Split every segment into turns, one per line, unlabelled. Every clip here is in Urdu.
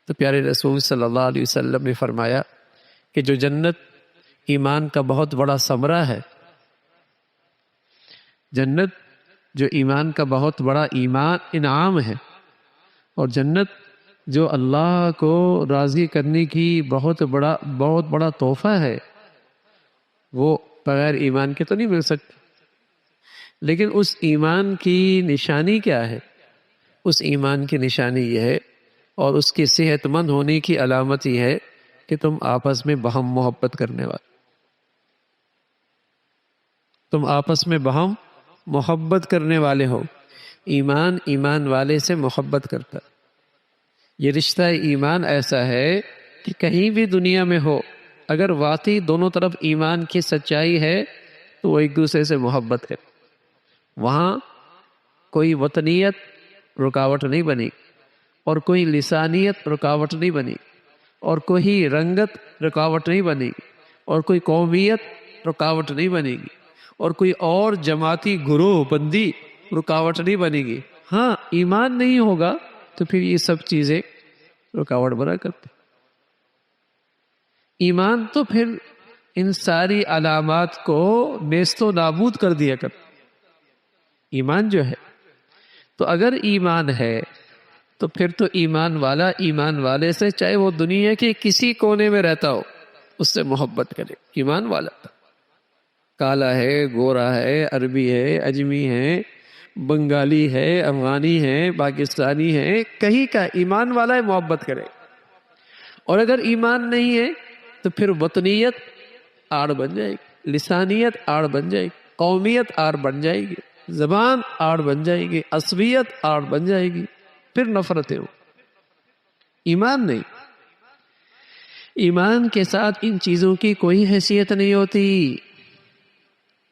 تو پیارے رسول صلی اللہ علیہ وسلم نے فرمایا کہ جو جنت ایمان کا بہت بڑا ثمرہ ہے، جنت جو ایمان کا بہت بڑا انعام ہے، اور جنت جو اللہ کو راضی کرنے کی بہت بڑا تحفہ ہے، وہ بغیر ایمان کے تو نہیں مل سکتی۔ لیکن اس ایمان کی نشانی کیا ہے؟ اس ایمان کی نشانی یہ ہے اور اس کی صحت مند ہونے کی علامت یہ ہے کہ تم آپس میں بہم محبت کرنے والے، تم آپس میں بہم محبت کرنے والے ہو۔ ایمان والے سے محبت کرتا ہے۔ یہ رشتہ ایمان ایسا ہے کہ کہیں بھی دنیا میں ہو، اگر واقعی دونوں طرف ایمان کی سچائی ہے تو وہ ایک دوسرے سے محبت ہے، وہاں کوئی وطنیت رکاوٹ نہیں بنی، اور کوئی لسانیت رکاوٹ نہیں بنی، اور کوئی رنگت رکاوٹ نہیں بنے گی، اور کوئی قومیت رکاوٹ نہیں بنے گی، اور کوئی اور جماعتی گروہ بندی رکاوٹ نہیں بنے گی۔ ہاں، ایمان نہیں ہوگا تو پھر یہ سب چیزیں رکاوٹ بنا کرتے۔ ایمان تو پھر ان ساری علامات کو نیست و نابود کر دیا کرتا۔ ایمان جو ہے، تو اگر ایمان ہے تو پھر تو ایمان والا ایمان والے سے، چاہے وہ دنیا کے کسی کونے میں رہتا ہو، اس سے محبت کرے۔ ایمان والا کالا ہے، گورا ہے، عربی ہے، اجمی ہے، بنگالی ہے، افغانی ہے، پاکستانی ہے، کہیں کا ایمان والا ہے، محبت کرے۔ اور اگر ایمان نہیں ہے تو پھر وطنیت آڑ بن جائے گی، لسانیت آڑ بن جائے گی، قومیت آڑ بن جائے گی، زبان آڑ بن جائے گی، عصبیت آڑ بن جائے گی، پھر نفرتیں ہو۔ ایمان نہیں، ایمان کے ساتھ ان چیزوں کی کوئی حیثیت نہیں ہوتی،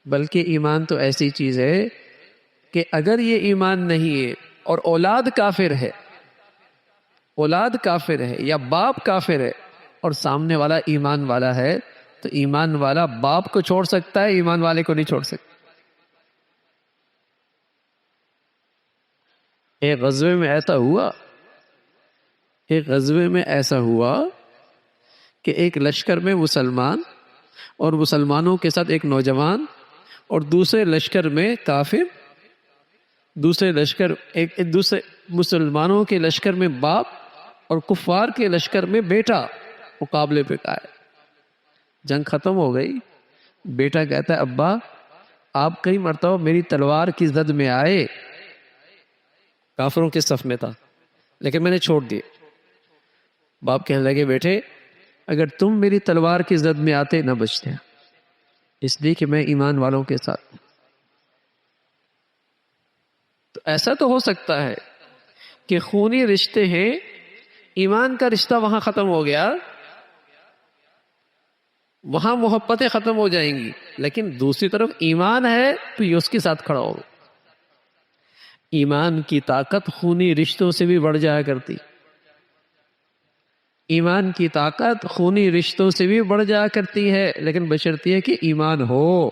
بلکہ ایمان تو ایسی چیز ہے کہ اگر یہ ایمان نہیں ہے اور اولاد کافر ہے، اولاد کافر ہے یا باپ کافر ہے اور سامنے والا ایمان والا ہے، تو ایمان والا باپ کو چھوڑ سکتا ہے، ایمان والے کو نہیں چھوڑ سکتا۔ ایک غزوے میں ایسا ہوا کہ ایک لشکر میں مسلمان اور مسلمانوں کے ساتھ ایک نوجوان، اور دوسرے لشکر میں کافر، دوسرے مسلمانوں کے لشکر میں باپ اور کفار کے لشکر میں بیٹا مقابلے پہ آئے۔ جنگ ختم ہو گئی، بیٹا کہتا ہے ابا آپ کئی مرتبہ میری تلوار کی زد میں آئے، کافروں کے صف میں تھا لیکن میں نے چھوڑ دیے۔ باپ کہنے لگے بیٹے اگر تم میری تلوار کی زد میں آتے نہ بچتے، اس لیے کہ میں ایمان والوں کے ساتھ۔ تو ایسا تو ہو سکتا ہے کہ خونی رشتے ہیں، ایمان کا رشتہ وہاں ختم ہو گیا، وہاں محبتیں ختم ہو جائیں گی، لیکن دوسری طرف ایمان ہے تو یہ اس کے ساتھ کھڑا ہوگا۔ ایمان کی طاقت خونی رشتوں سے بھی بڑھ جایا کرتی، ایمان کی طاقت خونی رشتوں سے بھی بڑھ جایا کرتی ہے، لیکن بشرطیہ ہے کہ ایمان ہو،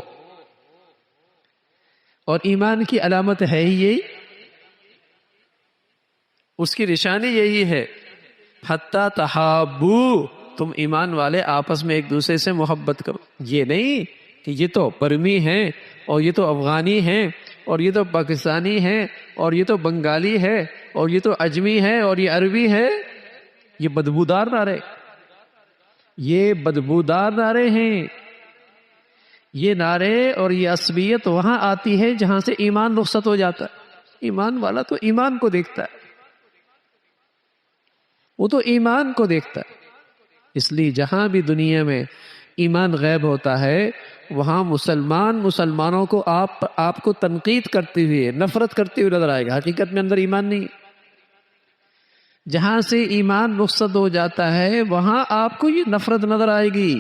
اور ایمان کی علامت ہے ہی یہی، اس کی نشانی یہی ہے حتی تحابو، تم ایمان والے آپس میں ایک دوسرے سے محبت کرو۔ یہ نہیں کہ یہ تو برمی ہیں اور یہ تو افغانی ہیں اور یہ تو پاکستانی ہیں اور یہ تو بنگالی ہے اور یہ تو اجمی ہے اور یہ عربی ہے، یہ بدبودار نعرے، یہ بدبودار نعرے ہیں۔ یہ نعرے اور یہ عصبیت وہاں آتی ہے جہاں سے ایمان رخصت ہو جاتا ہے۔ ایمان والا تو ایمان کو دیکھتا ہے، وہ تو ایمان کو دیکھتا ہے۔ اس لیے جہاں بھی دنیا میں ایمان غائب ہوتا ہے وہاں مسلمانوں کو آپ کو تنقید کرتے ہوئے، نفرت کرتے ہوئے نظر آئے گا، حقیقت میں اندر ایمان نہیں۔ جہاں سے ایمان رخصت ہو جاتا ہے وہاں آپ کو یہ نفرت نظر آئے گی،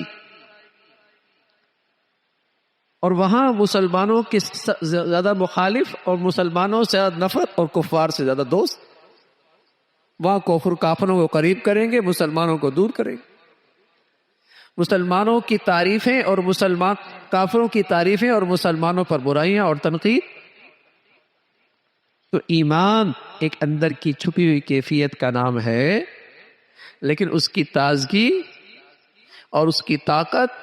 اور وہاں مسلمانوں کے زیادہ مخالف اور مسلمانوں سے زیادہ نفرت اور کفار سے زیادہ دوست۔ وہاں کافروں کو قریب کریں گے، مسلمانوں کو دور کریں گے۔ مسلمانوں کی تعریفیں اور کافروں کی تعریفیں اور مسلمانوں پر برائیاں اور تنقید۔ تو ایمان ایک اندر کی چھپی ہوئی کیفیت کا نام ہے، لیکن اس کی تازگی اور اس کی طاقت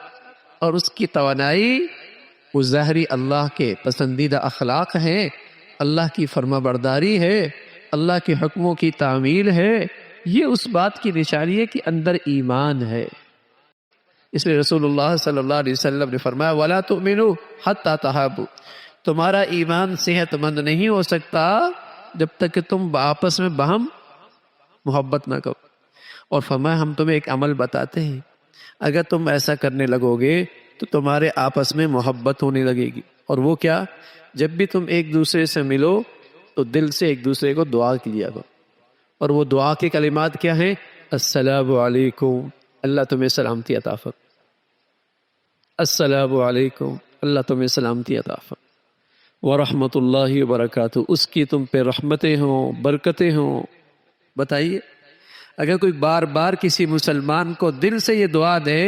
اور اس کی توانائی وہ ظاہری اللہ کے پسندیدہ اخلاق ہیں، اللہ کی فرما برداری ہے، اللہ کے حکموں کی تعمیل ہے، یہ اس بات کی نشانی ہے کہ اندر ایمان ہے۔ اس لیے رسول اللہ صلی اللہ علیہ وسلم نے فرمایا وَلَا تُؤْمِنُوا حَتَّى تَحَابُوا، تمہارا ایمان صحت مند نہیں ہو سکتا جب تک کہ تم آپس میں باہم محبت نہ کرو۔ اور فرمایا ہم تمہیں ایک عمل بتاتے ہیں، اگر تم ایسا کرنے لگو گے تو تمہارے آپس میں محبت ہونے لگے گی۔ اور وہ کیا؟ جب بھی تم ایک دوسرے سے ملو تو دل سے ایک دوسرے کو دعا کیا کرو، اور وہ دعا کے کلمات کیا ہیں؟ السلام علیکم، اللہ تمہیں سلامتی عطا فرمائے، السلام علیکم، اللہ تمہیں سلامتی عطا فرمائے، ورحمۃ اللہ وبرکاتہ، اس کی تم پہ رحمتیں ہوں، برکتیں ہوں۔ بتائیے اگر کوئی بار بار کسی مسلمان کو دل سے یہ دعا دے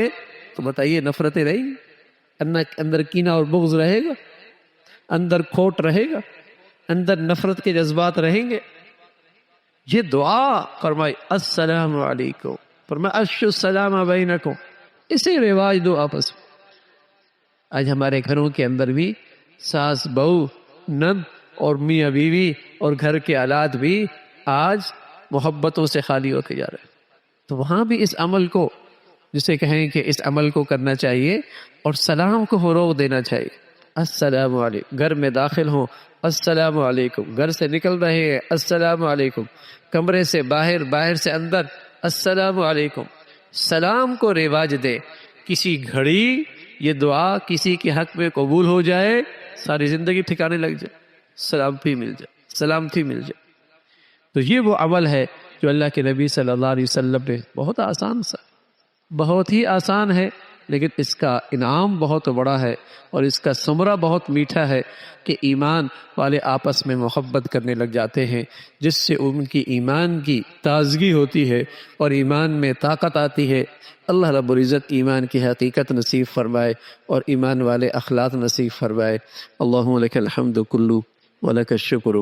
تو بتائیے نفرتیں رہیں گی؟ اندر کینہ اور بغض رہے گا؟ اندر کھوٹ رہے گا؟ اندر نفرت کے جذبات رہیں گے؟ یہ دعا فرمائی السلام علیکم، فرمایا افشوا السلام بینکم، اسے رواج دو آپس میں۔ آج ہمارے گھروں کے اندر بھی ساس بہو، نند اور میاں بیوی اور گھر کے آلات بھی آج محبتوں سے خالی ہوتے جا رہے ہیں۔ تو وہاں بھی اس عمل کو، جسے کہیں کہ اس عمل کو کرنا چاہیے اور سلام کو فروغ دینا چاہیے۔ السلام علیکم، گھر میں داخل ہوں السلام علیکم، گھر سے نکل رہے ہیں السلام علیکم، کمرے سے باہر، باہر سے اندر السلام علیکم، سلام کو رواج دے۔ کسی گھڑی یہ دعا کسی کے حق میں قبول ہو جائے، ساری زندگی ٹھکانے لگ جائے، سلامتی مل جائے، سلامتی مل جائے۔ تو یہ وہ عمل ہے جو اللہ کے نبی صلی اللہ علیہ وسلم نے بہت آسان سا، بہت ہی آسان ہے، لیکن اس کا انعام بہت بڑا ہے اور اس کا ثمرہ بہت میٹھا ہے کہ ایمان والے آپس میں محبت کرنے لگ جاتے ہیں، جس سے ان کی ایمان کی تازگی ہوتی ہے اور ایمان میں طاقت آتی ہے۔ اللہ رب العزت ایمان کی حقیقت نصیب فرمائے اور ایمان والے اخلاق نصیب فرمائے۔ اللہم لک الحمد کلو ولک الشکر